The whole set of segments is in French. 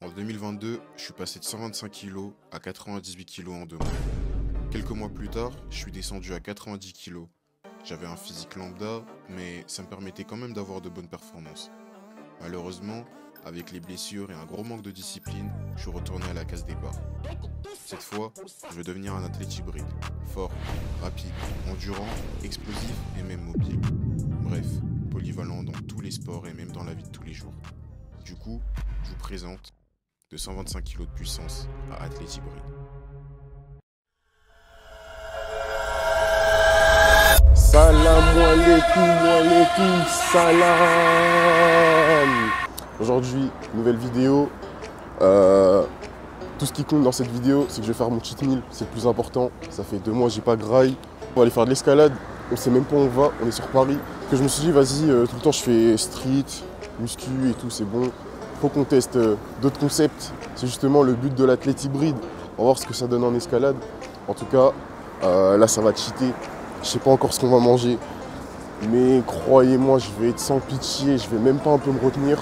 En 2022, je suis passé de 125 kg à 98 kg en 2 mois. Quelques mois plus tard, je suis descendu à 90 kg. J'avais un physique lambda, mais ça me permettait quand même d'avoir de bonnes performances. Malheureusement, avec les blessures et un gros manque de discipline, je suis retourné à la case départ. Cette fois, je veux devenir un athlète hybride, fort, rapide, endurant, explosif et même mobile. Bref, polyvalent dans tous les sports et même dans la vie de tous les jours. Du coup, je vous présente de 125 kg de puissance à athlète hybride. Salam alaikum, salam. Aujourd'hui, nouvelle vidéo. Tout ce qui compte dans cette vidéo, c'est que je vais faire mon cheat meal, c'est le plus important. Ça fait 2 mois que j'ai pas graille. On va aller faire de l'escalade, on sait même pas où on va, on est sur Paris. Que je me suis dit, vas-y, tout le temps je fais street, muscu et tout, c'est bon. Faut qu'on teste d'autres concepts. C'est justement le but de l'athlète hybride. On va voir ce que ça donne en escalade. En tout cas, là ça va cheater. Je sais pas encore ce qu'on va manger. Mais croyez-moi, je vais être sans pitié, je vais même pas un peu me retenir.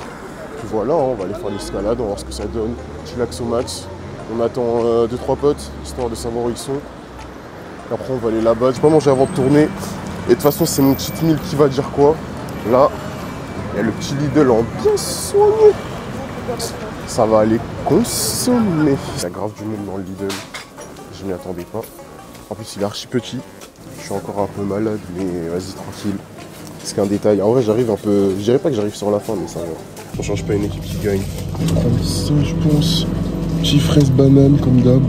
Puis voilà, on va aller faire l'escalade, on va voir ce que ça donne. Chillax au max. On attend 2-3 potes, histoire de savoir où ils sont. Après on va aller là-bas. Je vais pas manger avant de tourner. Et de toute façon, c'est mon cheat meal qui va dire quoi. Là, il y a le petit Lidl en bien soigné. Ça va aller consommer. Il y a grave du monde dans le Lidl. Je m'y attendais pas. En plus, il est archi petit. Je suis encore un peu malade, mais vas-y, tranquille. C'est qu'un détail. En vrai, j'arrive un peu. Je dirais pas que j'arrive sur la fin, mais ça va. On change pas une équipe qui gagne. Comme ça, je pense. Petit fraise banane, comme d'hab.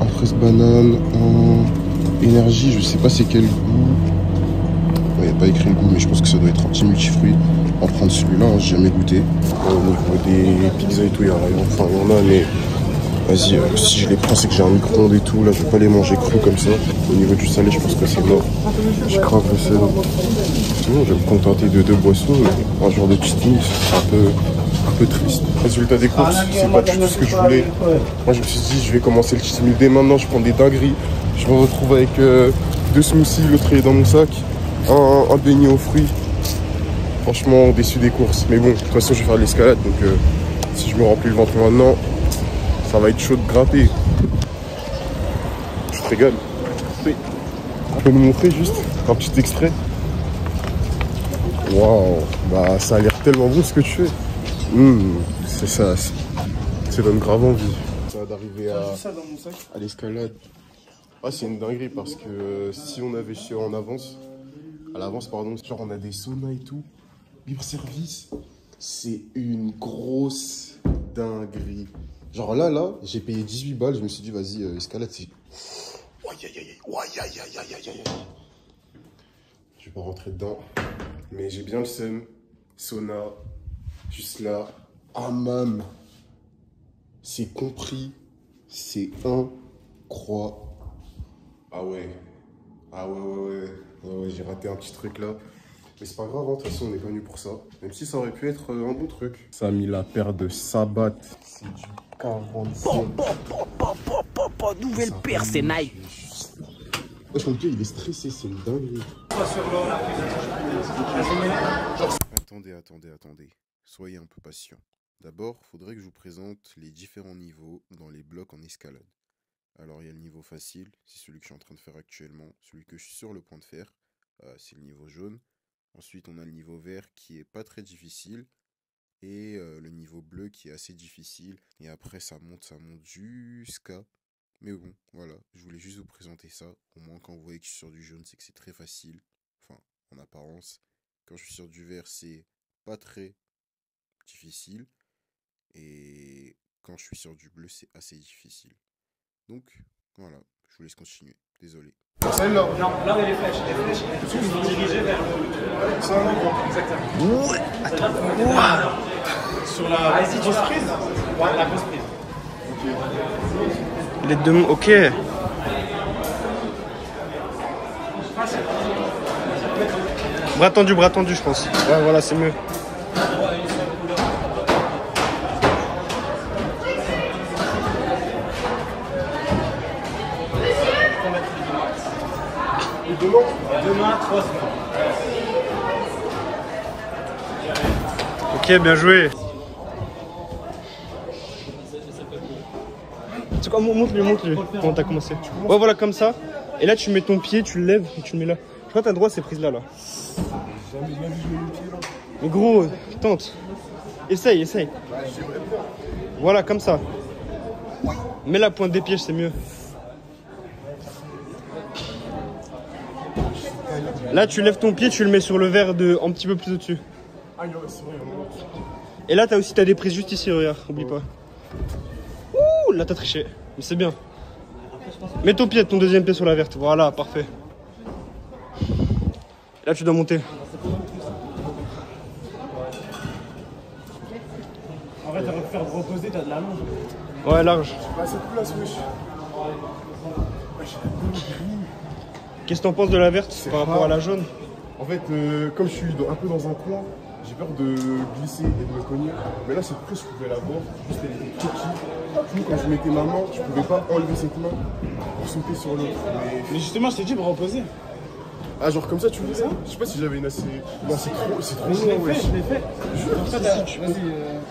En fraise banane, en énergie, je sais pas c'est quel goût. Il n'y a pas écrit le goût, mais je pense que ça doit être un petit multifruit. On va prendre celui-là, hein, j'ai jamais goûté. Au niveau des pizzas et tout, il y a rien. Enfin, il y en a, mais vas-y, si je les prends, c'est que j'ai un micro-ondes et tout. Là, je vais pas les manger crus comme ça. Au niveau du salé, je pense que c'est mort. J'ai grave le seul. Sinon, je vais me contenter de 2 boissons. Mais un jour de cheat meal, c'est un peu triste. Résultat des courses, c'est pas du tout ce que je voulais. Moi, je me suis dit, je vais commencer le cheat meal dès maintenant. Je prends des dingueries. Je me retrouve avec 2 smoothies, l'autre est dans mon sac. Un beignet aux fruits. Franchement, déçu des courses. Mais bon, de toute façon, je vais faire de l'escalade. Donc, si je me remplis le ventre maintenant, ça va être chaud de grimper. Je te régale. Oui. Tu peux nous montrer juste un petit extrait? Waouh, bah ça a l'air tellement bon ce que tu fais. C'est ça, ça donne grave envie. Ça va d'arriver à l'escalade. Ah, c'est une dinguerie parce que si on avait su à l'avance, pardon, genre on a des saunas et tout, libre service, c'est une grosse dinguerie. Genre là, j'ai payé 18 balles, je me suis dit, vas-y, escalade, c'est... Je vais pas rentrer dedans, mais j'ai bien le seum. Sauna, juste là, hammam, c'est compris, c'est incroyable. Ah ouais, j'ai raté un petit truc là. Mais c'est pas grave, de toute façon on est pas venu pour ça. Même si ça aurait pu être un bon truc. Ça a mis la paire de sabbats. C'est du 45. Nouvelle paire, c'est Nike. Wesh, mon pied il est stressé, c'est une dinguerie. Attendez. Soyez un peu patient. D'abord, faudrait que je vous présente les différents niveaux dans les blocs en escalade. Alors il y a le niveau facile, c'est celui que je suis en train de faire actuellement, celui que je suis sur le point de faire, c'est le niveau jaune. Ensuite on a le niveau vert qui est pas très difficile, et le niveau bleu qui est assez difficile, et après ça monte jusqu'à... Mais bon, voilà, je voulais juste vous présenter ça, au moins quand vous voyez que je suis sur du jaune, c'est que c'est très facile, enfin en apparence. Quand je suis sur du vert, c'est pas très difficile, et quand je suis sur du bleu, c'est assez difficile. Donc, voilà, je vous laisse continuer. Désolé. Celle-là. Non, là où il y a les flèches. Les flèches, ils sont dirigés vers le... Ça, exactement. Ouais. Attends. Sur la grosse prise. Ouais, la grosse prise. Les deux, ok. Bras tendu, je pense. Ouais, voilà, c'est mieux. Demain, 3 secondes. Ok, bien joué. C'est quoi, montre-lui comment t'as commencé. Ouais, voilà, comme ça. Et là, tu mets ton pied, tu le lèves et tu le mets là. Je crois que t'as droit à ces prises-là, là. Jamais de la vie, je mets le pied là. Mais gros, tente. Essaye. Voilà, comme ça. Mets la pointe des pieds, c'est mieux. Là, tu lèves ton pied, tu le mets sur le verre un petit peu plus au-dessus. Ah, c'est vrai, Et là, t'as des prises juste ici, regarde, oublie pas. Ouh, là, t'as triché. Mais c'est bien. Mets ton deuxième pied sur la verte. Voilà, parfait. Et là, tu dois monter. En vrai, t'aurais pu faire reposer, t'as de la longe. Ouais, large. Bah, cette place, wesh. Qu'est-ce que t'en penses de la verte par rapport à la jaune? En fait, comme je suis un peu dans un coin, j'ai peur de glisser et de me cogner. Mais là, cette prise, je pouvais la voir. Juste, elle était trop petite. Du coup, quand je mettais ma main, je pouvais pas enlever cette main pour sauter sur l'autre. Mais justement, je t'ai dit pour reposer. Ah, genre comme ça, tu faisais ça? Je sais pas si j'avais une assez. Non, c'est trop loin, wesh. Je l'ai fait. Vas-y.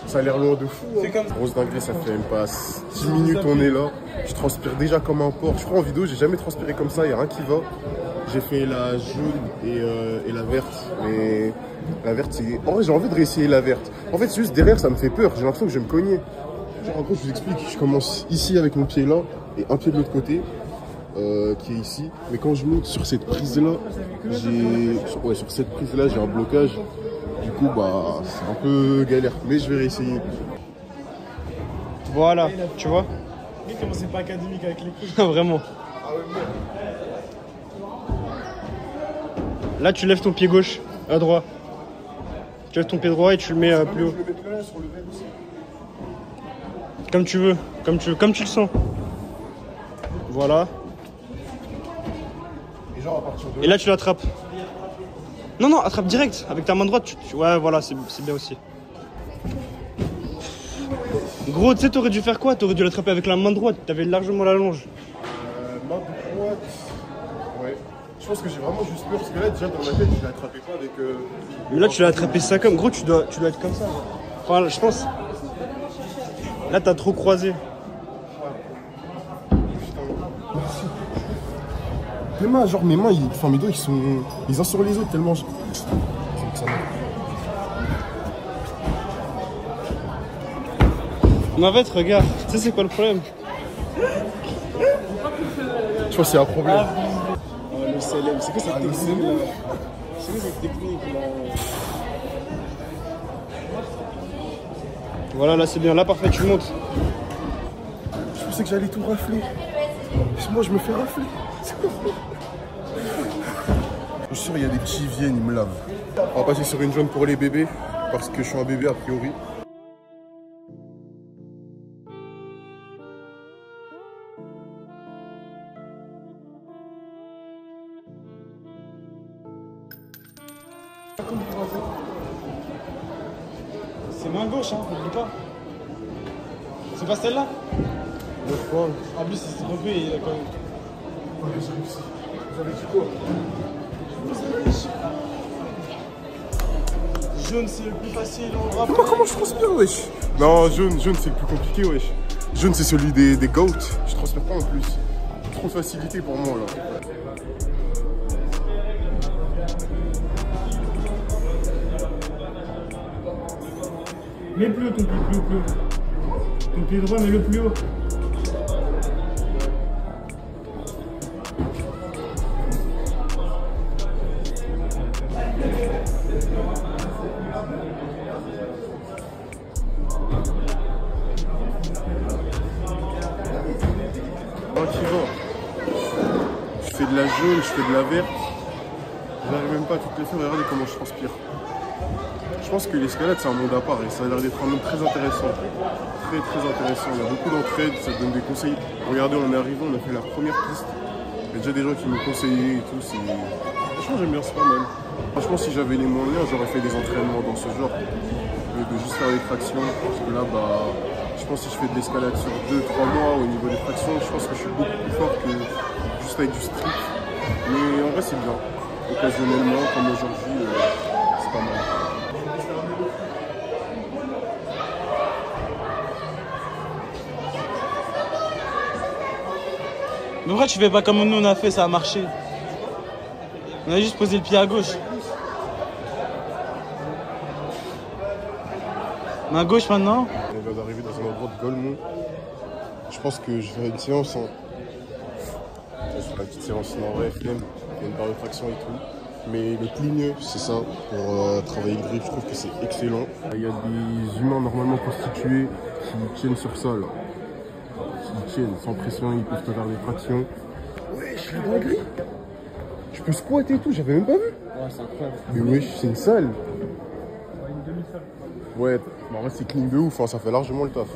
Ça a l'air loin de fou. C'est comme. Grosse dinguerie, ça fait même pas 10 minutes, on est là. Je transpire déjà comme un porc. Je crois en vidéo, j'ai jamais transpiré comme ça, y a rien qui va. J'ai fait la jaune et la verte. Mais la verte, c'est. En vrai, j'ai envie de réessayer la verte. En fait, c'est juste derrière, ça me fait peur. J'ai l'impression que je vais me cogner. Genre, en gros, je vous explique. Je commence ici avec mon pied là et un pied de l'autre côté. Qui est ici, mais quand je monte sur cette prise là, sur cette prise là, j'ai un blocage. Du coup, bah, c'est un peu galère, mais je vais réessayer. Voilà, tu vois. Oui, comment c'est pas académique avec les coups. Vraiment. Là, tu lèves ton pied gauche à droite. Tu lèves ton pied droit et tu le mets plus haut. Je vais mettre là sur le verre aussi. Comme tu veux, comme tu le sens. Voilà. Et genre à partir de Et là, tu l'attrapes. Non, attrape direct. Avec ta main droite, ouais, voilà, c'est bien aussi. Gros, tu sais, t'aurais dû faire quoi? T'aurais dû l'attraper avec la main droite. T'avais largement la longe. main droite. Ouais. Je pense que j'ai vraiment juste peur parce que là, déjà dans ma tête, je l'ai attrapé pas avec. Mais là, tu l'as attrapé ça comme. Gros, tu dois être comme ça. Enfin, je pense. Là, t'as trop croisé. Mes mains, genre mes mains, enfin mes doigts, ils sont les uns sur les autres tellement. Mais en fait, regarde, tu sais c'est quoi le problème? Je pense qu'il y a un problème. Oh, le CLM, c'est quoi cette technique là? C'est quoi cette technique là? Voilà, là c'est bien, là parfait, tu montes. Je pensais que j'allais tout rafler. Moi, je me fais rafler. Je suis sûr, il y a des petits qui viennent, ils me lavent. On va passer sur une jaune pour les bébés, parce que je suis un bébé a priori. C'est main gauche, hein, n'oublie pas. C'est pas celle-là? En plus, c'est relevé et il a quand même. Vous avez dit quoi? Jaune, c'est le plus facile, on rappelle. Comment je transpire, wesh? Non, jaune c'est le plus compliqué, wesh. Jaune, c'est celui des goats. Je transpire pas en plus. Trop de facilité pour moi, là. Mets plus haut ton pied, plus haut. Ton pied droit, mets le plus haut. Je fais de la jaune, je fais de la verte. J'arrive même pas à toutes les faire, regardez comment je transpire. Je pense que l'escalade c'est un monde à part et ça a l'air d'être un monde très intéressant. Très intéressant. Il y a beaucoup d'entraide, ça donne des conseils. Regardez, on est arrivé, on a fait la première piste. Il y a déjà des gens qui me conseillaient et tout. Franchement, j'aime bien, c'est pas mal. Franchement, si j'avais les moyens, j'aurais fait des entraînements dans ce genre. De juste faire des tractions. Parce que là, bah, je pense que si je fais de l'escalade sur 2-3 mois au niveau des tractions, je pense que je suis beaucoup plus fort que juste avec du street. Mais en vrai, c'est bien. Occasionnellement, comme aujourd'hui, c'est pas mal. Mais pourquoi tu fais pas comme nous on a fait, ça a marché? On a juste posé le pied à gauche. Main gauche maintenant. On vient d'arriver dans un endroit de Golemont. Je pense que je vais faire une séance. Hein. Je ferai une petite séance en vrai, flemme. Il y a une barre de traction et tout. Mais le cligneux, c'est ça, pour travailler le grip, je trouve que c'est excellent. Il y a des humains normalement constitués qui tiennent sur ça là. Qui tiennent sans pression, ils peuvent te faire des tractions. Ouais, je suis la dinguerie. Je peux squatter et tout, j'avais même pas vu. Ouais, c'est incroyable. Mais wesh, c'est une salle. Ouais, une demi-salle. Ouais, mais en vrai c'est clean de ouf, hein, ça fait largement le taf.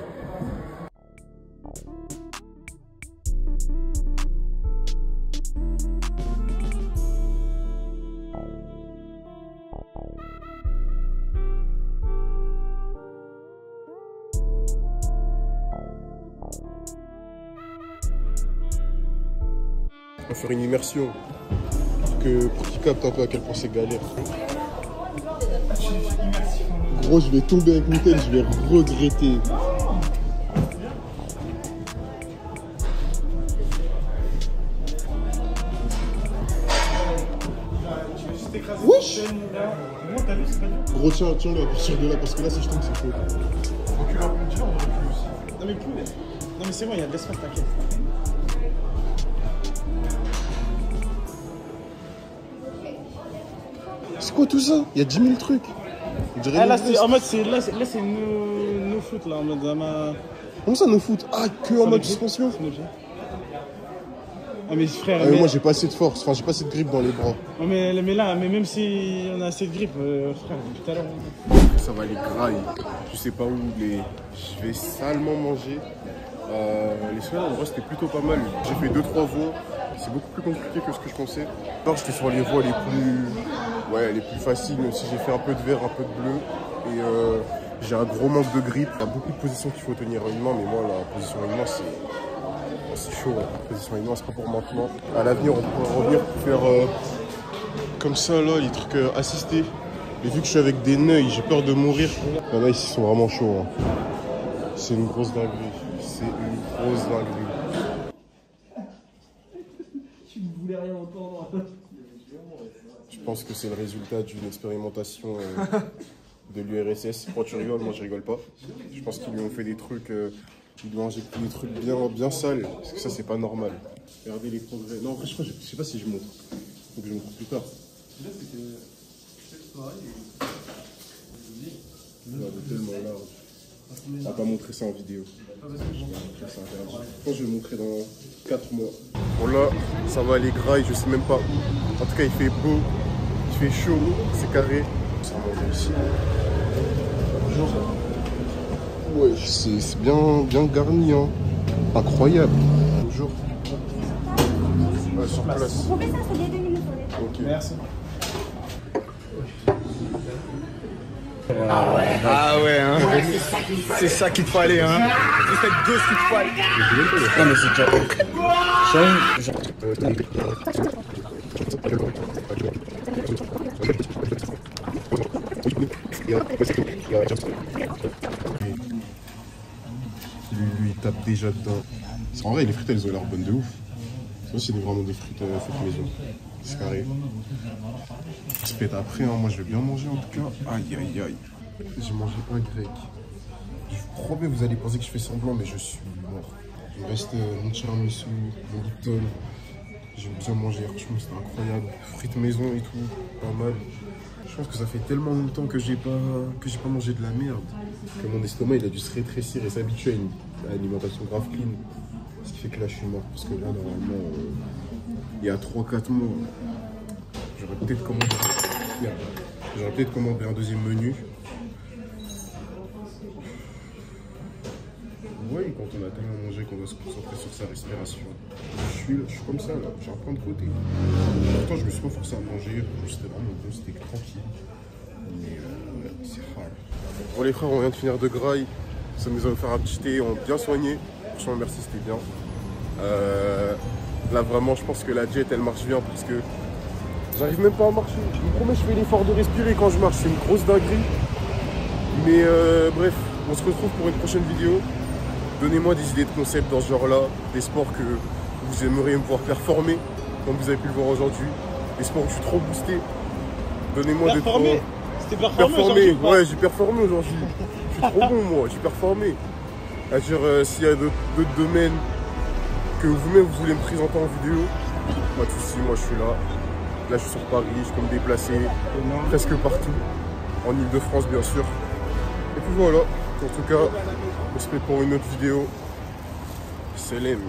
On va faire une immersion pour qu'ils captent un peu à quel point c'est galère. Gros, je vais tomber avec mon tel, je vais regretter. Wesh! Gros, tiens-le à partir de là, parce que là, si je tombe, c'est faux. Recule un peu, on recule aussi. Non mais plus. Non mais c'est bon, il y a de l'espace, t'inquiète. C'est quoi tout ça? Il y a 10 000 trucs. Ah, là, c'est en mode, c'est no foot là, en mode Comment ça, no foot? Ah, que en mode suspension? Ah mais frère, Ah, mais moi j'ai pas assez de force, enfin j'ai pas assez de grip dans les bras. mais là, mais même si on a assez de grippe, frère, tout à l'heure. Ça va les grailles. Je sais pas où, mais je vais salement manger. Les soirs en vrai c'était plutôt pas mal. J'ai fait 2-3 voies. C'est beaucoup plus compliqué que ce que je pensais. D'abord j'étais sur les voies les plus faciles, même si j'ai fait un peu de vert, un peu de bleu. Et j'ai un gros manque de grip. Il y a beaucoup de positions qu'il faut tenir à une main, mais moi la position à une main c'est chaud. La position à une main c'est pas pour maintenant. À l'avenir on pourra revenir pour faire comme ça là, les trucs assistés. Et vu que je suis avec des neuils, j'ai peur de mourir. Là, ils sont vraiment chauds. Hein. C'est une grosse dinguerie. C'est une grosse dinguerie. Tu ne voulais rien entendre. Je pense que c'est le résultat d'une expérimentation de l'URSS. Quand tu rigoles, moi je rigole pas. Je pense qu'ils lui ont fait des trucs, ils lui ont injecté des trucs bien sales. Parce que ça, c'est pas normal. Regardez les progrès. Non, en vrai, je sais pas si je montre. Faut que je montre plus tard. Tellement large. On va pas montrer ça en vidéo. C'est interdit. Je pense que je vais le montrer dans 4 mois. Bon là, ça va les grailles, je sais même pas où. En tout cas, il fait beau, il fait chaud, c'est carré. Ça va aussi. Bonjour. Ouais, c'est bien garni, hein. Incroyable. Bonjour. Sur place. Vous pouvez s'installer 2 minutes. Ok. Merci. Ah ouais, hein. C'est ça qu'il te fallait, hein. C'est cette gosse qu'il te fallait. Non mais c'est Lui, il tape déjà dedans. En vrai, les frites, elles ont l'air bonnes de ouf. Ça, c'est vraiment des frites faites maison. C'est carré. Ça se fait après, hein. Moi je vais bien manger en tout cas. Aïe aïe aïe. J'ai mangé un grec. Je vous promets, vous allez penser que je fais semblant, mais je suis mort. Il me reste mon tiramisu, mon Lipton. J'ai bien mangé, franchement c'était incroyable. Frites maison et tout, pas mal. Je pense que ça fait tellement longtemps que j'ai pas mangé de la merde que mon estomac il a dû se rétrécir et s'habituer à une alimentation grave clean. Ce qui fait que là je suis mort, parce que là normalement il y a 3-4 mois j'aurais peut-être commandé un deuxième menu. Oui, quand on a tellement mangé qu'on doit se concentrer sur sa respiration. Je suis comme ça là, j'ai un point de côté. Pourtant je me suis pas forcé à manger, c'était vraiment bon, c'était tranquille. Mais ouais, c'est rare. Bon les frères, on vient de finir de graille. Ça nous a offert un petit thé, on a bien soigné. Franchement merci, c'était bien. Là vraiment je pense que la jet elle marche bien parce que j'arrive même pas à marcher. Je vous promets, je fais l'effort de respirer quand je marche, c'est une grosse dinguerie. Mais bref, on se retrouve pour une prochaine vidéo. Donnez-moi des idées de concepts dans ce genre là, des sports que vous aimeriez me voir performer, comme vous avez pu le voir aujourd'hui. J'espère que je suis trop boosté. Donnez-moi des points. C'était performé, ouais, j'ai performé aujourd'hui. Je suis trop bon, moi, j'ai performé. C'est-à-dire, s'il y a d'autres domaines que vous-même vous voulez me présenter en vidéo, pas de soucis, moi je suis là. Là, je suis sur Paris, je peux me déplacer presque partout. En Ile-de-France, bien sûr. Et puis voilà, en tout cas, on se met pour une autre vidéo. Salam.